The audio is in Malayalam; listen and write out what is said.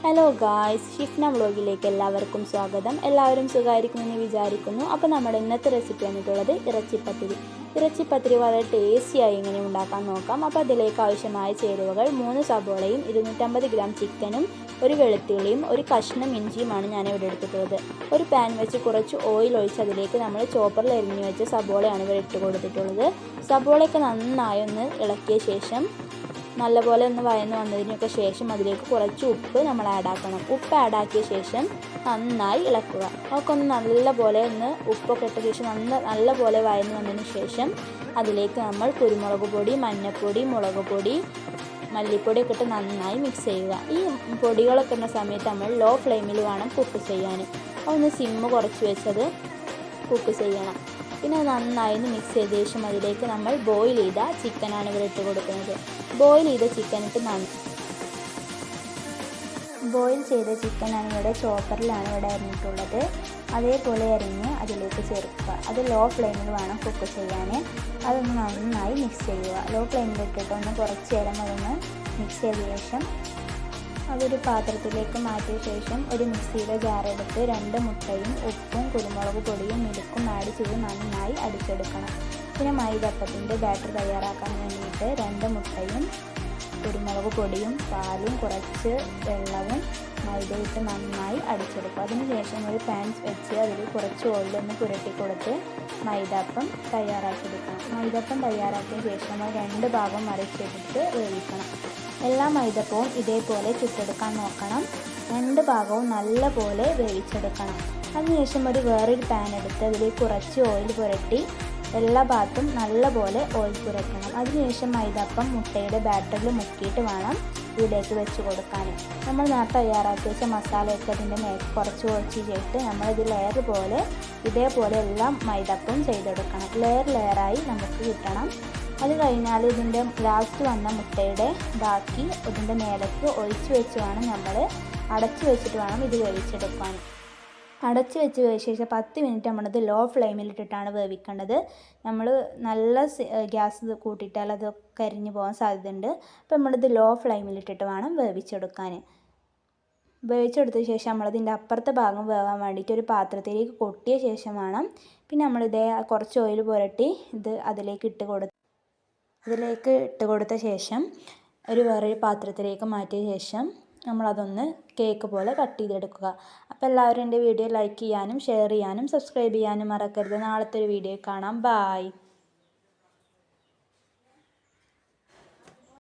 ഹലോ ഗായ്സ്, ഷിഫ്ന വ്ളോഗിലേക്ക് എല്ലാവർക്കും സ്വാഗതം. എല്ലാവരും സുഖമായിരിക്കുമെന്ന് വിചാരിക്കുന്നു. അപ്പോൾ നമ്മുടെ ഇന്നത്തെ റെസിപ്പി വന്നിട്ടുള്ളത് ഇറച്ചിപ്പത്തിരി. ഇറച്ചിപ്പത്തിരി വളരെ ടേസ്റ്റിയായി ഇങ്ങനെ ഉണ്ടാക്കാൻ നോക്കാം. അപ്പോൾ അതിലേക്ക് ആവശ്യമായ ചേരുവകൾ 3 സബോളയും 250 ഗ്രാം ചിക്കനും ഒരു വെളുത്തുള്ളിയും ഒരു കഷ്ണം ഇഞ്ചിയുമാണ് ഞാനിവിടെ എടുത്തിട്ടുള്ളത്. ഒരു പാൻ വെച്ച് കുറച്ച് ഓയിൽ ഒഴിച്ച് അതിലേക്ക് നമ്മൾ ചോപ്പറിൽ എരിഞ്ഞു വെച്ച സബോളയാണ് ഇവിടെ ഇട്ട് കൊടുത്തിട്ടുള്ളത്. സബോളയൊക്കെ നന്നായി ഒന്ന് ഇളക്കിയ ശേഷം നല്ലപോലെ ഒന്ന് വഴന്ന് വന്നതിനൊക്കെ ശേഷം അതിലേക്ക് കുറച്ച് ഉപ്പ് നമ്മൾ ആഡാക്കണം. ഉപ്പ് ആഡാക്കിയ ശേഷം നന്നായി ഇളക്കുക. അതൊക്കെ ഒന്ന് നല്ലപോലെ ഉപ്പൊക്കെ ഇട്ട ശേഷം നല്ലപോലെ വഴന്ന് വന്നതിന് ശേഷം അതിലേക്ക് നമ്മൾ കുരുമുളക് പൊടി, മഞ്ഞൾപ്പൊടി, മുളക് പൊടി, മല്ലിപ്പൊടിയൊക്കെ ഇട്ട് നന്നായി മിക്സ് ചെയ്യുക. ഈ പൊടികളൊക്കെ ഇടുന്ന സമയത്ത് നമ്മൾ ലോ ഫ്ലെയിമിൽ വേണം കുക്ക് ചെയ്യാൻ. അതൊന്ന് സിമ്മ് കുറച്ച് വെച്ചത് കുക്ക് ചെയ്യണം. പിന്നെ നന്നായി മിക്സ് ചെയ്ത ശേഷം അതിലേക്ക് നമ്മൾ ബോയിൽ ചെയ്ത ചിക്കനാണ് ഇവിടെ ഇട്ട് കൊടുക്കുന്നത്. ബോയിൽ ചെയ്ത ചിക്കൻ ഇട്ട് ബോയിൽ ചെയ്ത ചിക്കനാണ് ഇവിടെ ചോപ്പറിലാണ് ഇവിടെ അരിഞ്ഞിട്ടുള്ളത്. അതേപോലെ അരിഞ്ഞ് അതിലേക്ക് ചേർക്കുക. അത് ലോ ഫ്ലെയിമിൽ വേണം കുക്ക് ചെയ്യാൻ. അതൊന്ന് നന്നായി മിക്സ് ചെയ്യുക. ലോ ഫ്ലെയിമിൽ ഇട്ടിട്ട് ഒന്ന് കുറച്ച് നേരം അതൊന്ന് മിക്സ് ചെയ്ത ശേഷം അതൊരു പാത്രത്തിലേക്ക് മാറ്റിയ ശേഷം ഒരു മിക്സിയുടെ ജാറെടുത്ത് 2 മുട്ടയും ഉപ്പും കുരുമുളക് പൊടിയും മിൽക്കും ആഡ് ചെയ്ത് നന്നായി അടിച്ചെടുക്കണം. പിന്നെ മൈദപ്പത്തിൻ്റെ ബാറ്റർ തയ്യാറാക്കാൻ വേണ്ടിയിട്ട് 2 മുട്ടയും കുരുമുളക് പൊടിയും പാലും കുറച്ച് വെള്ളവും മൈദയിട്ട് നന്നായി അടിച്ചെടുക്കുക. അതിനുശേഷം ഒരു പാൻ വെച്ച് അതിൽ കുറച്ച് ഓയിലൊന്ന് പുരട്ടി കൊടുത്ത് മൈദാപ്പം തയ്യാറാക്കിയെടുക്കണം. മൈദാപ്പം തയ്യാറാക്കിയ ശേഷം നമ്മൾ 2 ഭാഗം മറിച്ചെടുത്ത് വേവിക്കണം. എല്ലാ മൈദപ്പവും ഇതേപോലെ ചുട്ടെടുക്കാൻ നോക്കണം. 2 ഭാഗവും നല്ലപോലെ വേവിച്ചെടുക്കണം. അതിനുശേഷം വേറൊരു പാൻ എടുത്ത് അതിൽ കുറച്ച് ഓയിൽ പുരട്ടി എല്ലാ ഭാഗത്തും നല്ലപോലെ ഓയിൽ പുരട്ടണം. അതിനുശേഷം മൈദപ്പം മുട്ടയുടെ ബാറ്ററിൽ മുക്കിയിട്ട് വേണം ഇതിലേക്ക് വെച്ച് കൊടുക്കാൻ. നമ്മൾ നേരത്തെ തയ്യാറാക്കി വെച്ച മസാലയൊക്കെ അതിൻ്റെ മേൽ കുറച്ച് ചെയ്തിട്ട് നമ്മളിത് ലെയർ പോലെ ഇതേപോലെ എല്ലാം മൈദപ്പം ചെയ്തെടുക്കണം. ലെയറായി നമുക്ക് കിട്ടണം. അത് കഴിഞ്ഞാൽ ഇതിൻ്റെ ലാസ്റ്റ് വന്ന മുട്ടയുടെ ബാക്കി ഇതിൻ്റെ മേലേക്ക് ഒഴിച്ച് വെച്ച് വേണം നമ്മൾ അടച്ച് വെച്ചിട്ട് വേണം ഇത് വേവിച്ചെടുക്കാൻ. അടച്ച് വെച്ച് വേവിച്ച ശേഷം 10 മിനിറ്റ് നമ്മളിത് ലോ ഫ്ലെയിമിലിട്ടിട്ടാണ് വേവിക്കേണ്ടത്. നമ്മൾ നല്ല ഗ്യാസ് കൂട്ടിയിട്ടാൽ അത് കരിഞ്ഞു പോകാൻ സാധ്യതയുണ്ട്. അപ്പോൾ നമ്മളിത് ലോ ഫ്ലെയിമിലിട്ടിട്ട് വേണം വേവിച്ചെടുക്കാൻ. വേവിച്ചെടുത്ത ശേഷം നമ്മളതിൻ്റെ അപ്പുറത്തെ ഭാഗം വേവാൻ വേണ്ടിയിട്ട് ഒരു പാത്രത്തിലേക്ക് കൊട്ടിയ ശേഷം വേണം പിന്നെ നമ്മളിതേ കുറച്ച് ഓയിൽ പുരട്ടി ഇത് അതിലേക്ക് ഇട്ട് കൊടുത്ത ശേഷം വേറൊരു പാത്രത്തിലേക്ക് മാറ്റിയ ശേഷം നമ്മളതൊന്ന് കേക്ക് പോലെ കട്ട് ചെയ്തെടുക്കുക. അപ്പോൾ എല്ലാവരും എൻ്റെ വീഡിയോ ലൈക്ക് ചെയ്യാനും ഷെയർ ചെയ്യാനും സബ്സ്ക്രൈബ് ചെയ്യാനും മറക്കരുത്. നാളത്തെ ഒരു വീഡിയോ കാണാം. ബായ്.